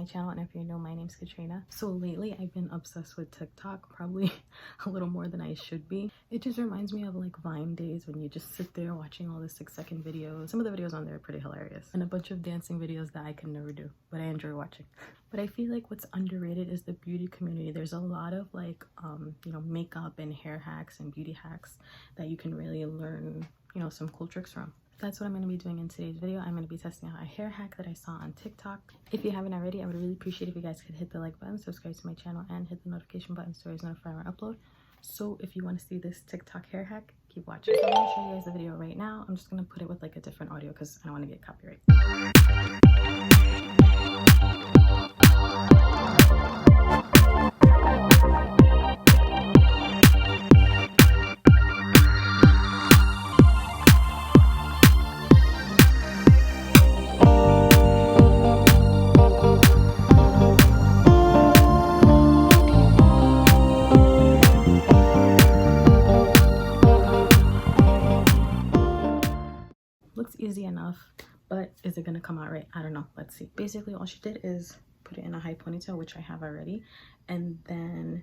my channel, and if you know, my name's Katrina. So lately I've been obsessed with TikTok, probably a little more than I should be. It just reminds me of like Vine days when you just sit there watching all the 6-second videos. Some of the videos on there are pretty hilarious, and a bunch of dancing videos that I can never do, but I enjoy watching. But I feel like what's underrated is the beauty community. There's a lot of like you know, makeup and hair hacks and beauty hacks that you can really learn, you know, some cool tricks from. That's what I'm going to be doing in today's video. I'm going to be testing out a hair hack that I saw on TikTok. If you haven't already, I would really appreciate if you guys could hit the like button, subscribe to my channel, and hit the notification button so it's notified when I upload. So if you want to see this TikTok hair hack, keep watching. So I'm going to show you guys the video right now. I'm just going to put it with like a different audio because I don't want to get copyright. Looks easy enough, but is it gonna come out right? I don't know. Let's see. Basically all she did is put it in a high ponytail, which I have already, and then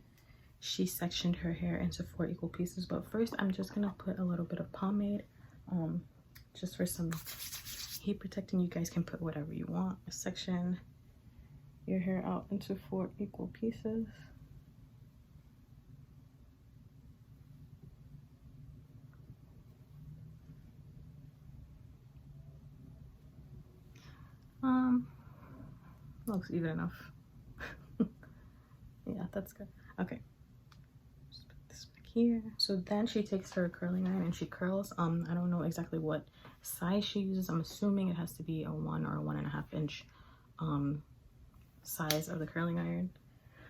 she sectioned her hair into 4 equal pieces. But first I'm just gonna put a little bit of pomade just for some heat protecting. You guys can put whatever you want. Section your hair out into 4 equal pieces. Looks even enough. Yeah, that's good. Okay, just put this back here. So then she takes her curling iron and she curls. I don't know exactly what size she uses. I'm assuming it has to be a 1 or a 1.5 inch size of the curling iron.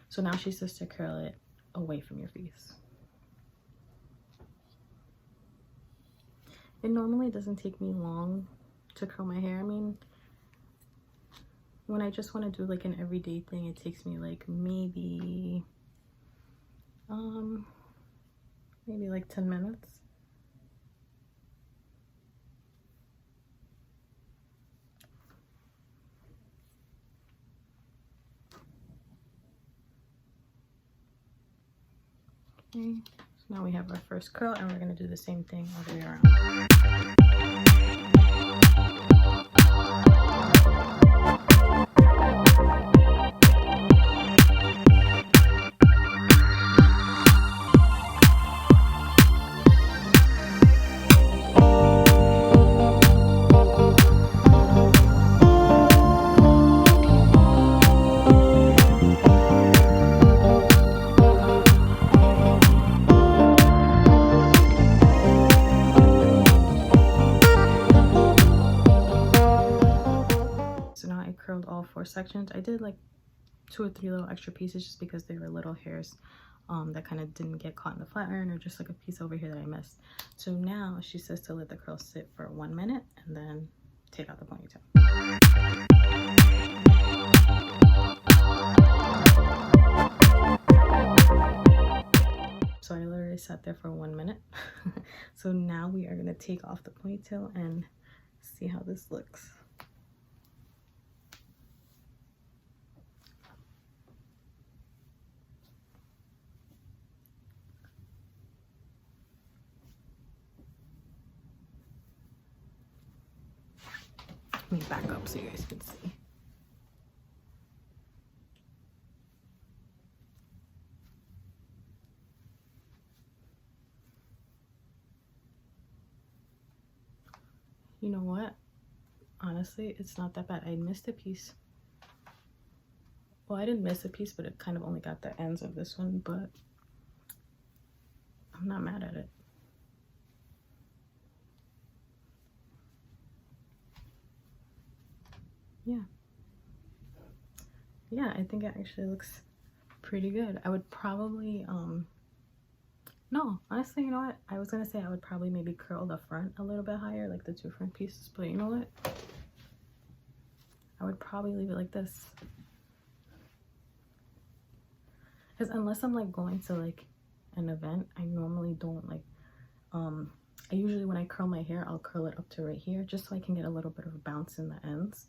So now she says to curl it away from your face. It normally doesn't take me long to curl my hair. I mean, when I just want to do like an everyday thing, it takes me like maybe like 10 minutes. Okay, so now we have our first curl, and we're going to do the same thing all the way around. Curled all 4 sections. I did like 2 or 3 little extra pieces just because they were little hairs that kind of didn't get caught in the flat iron, or just like a piece over here that I missed. So now she says to let the curl sit for 1 minute and then take out the ponytail. So I literally sat there for 1 minute. So now we are going to take off the ponytail and see how this looks. Let me back up so you guys can see. You know what? Honestly, it's not that bad. I missed a piece. Well, I didn't miss a piece, but it kind of only got the ends of this one, but I'm not mad at it. Yeah, I think it actually looks pretty good. I would probably no, honestly, you know what, I was gonna say I would probably maybe curl the front a little bit higher, like the 2 front pieces, but you know what, I would probably leave it like this, because unless I'm like going to like an event, I normally don't like I usually, when I curl my hair, I'll curl it up to right here just so I can get a little bit of a bounce in the ends.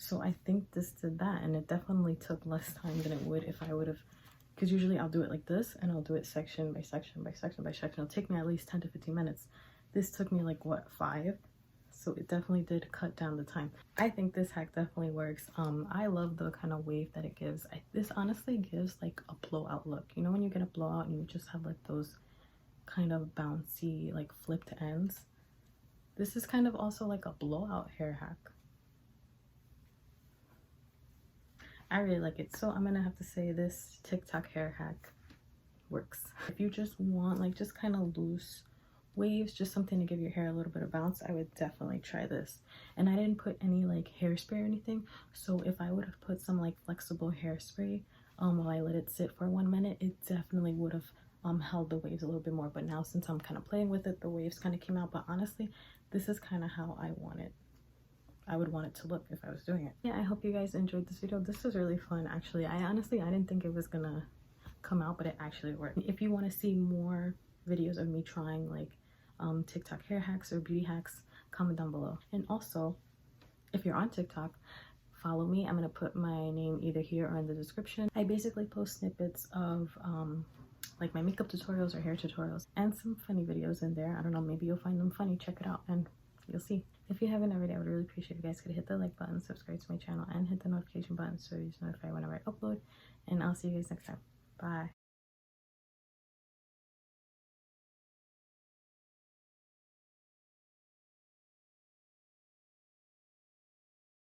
So I think this did that, and it definitely took less time than it would if I would have, because usually I'll do it like this and I'll do it section by section by section by section. It'll take me at least 10 to 15 minutes. This took me like what, 5? So it definitely did cut down the time. I think this hack definitely works. I love the kind of wave that it gives. This honestly gives like a blowout look. You know when you get a blowout and you just have like those kind of bouncy like flipped ends? This is kind of also like a blowout hair hack. I really like it. So I'm gonna have to say this TikTok hair hack works. If you just want like just kind of loose waves, just something to give your hair a little bit of bounce, I would definitely try this. And I didn't put any like hairspray or anything, so if I would have put some like flexible hairspray while I let it sit for 1 minute, it definitely would have held the waves a little bit more. But now since I'm kind of playing with it, the waves kind of came out. But honestly, this is kind of how I would want it to look if I was doing it. Yeah, I hope you guys enjoyed this video. This was really fun actually. I didn't think it was gonna come out, but it actually worked. If you want to see more videos of me trying like TikTok hair hacks or beauty hacks, comment down below. And also, if you're on TikTok, follow me. I'm gonna put my name either here or in the description. I basically post snippets of like my makeup tutorials or hair tutorials and some funny videos in there. I don't know, maybe you'll find them funny. Check it out and you'll see. If you haven't already, I would really appreciate if you guys could hit the like button, subscribe to my channel, and hit the notification button so you're notified whenever I upload. And I'll see you guys next time. Bye.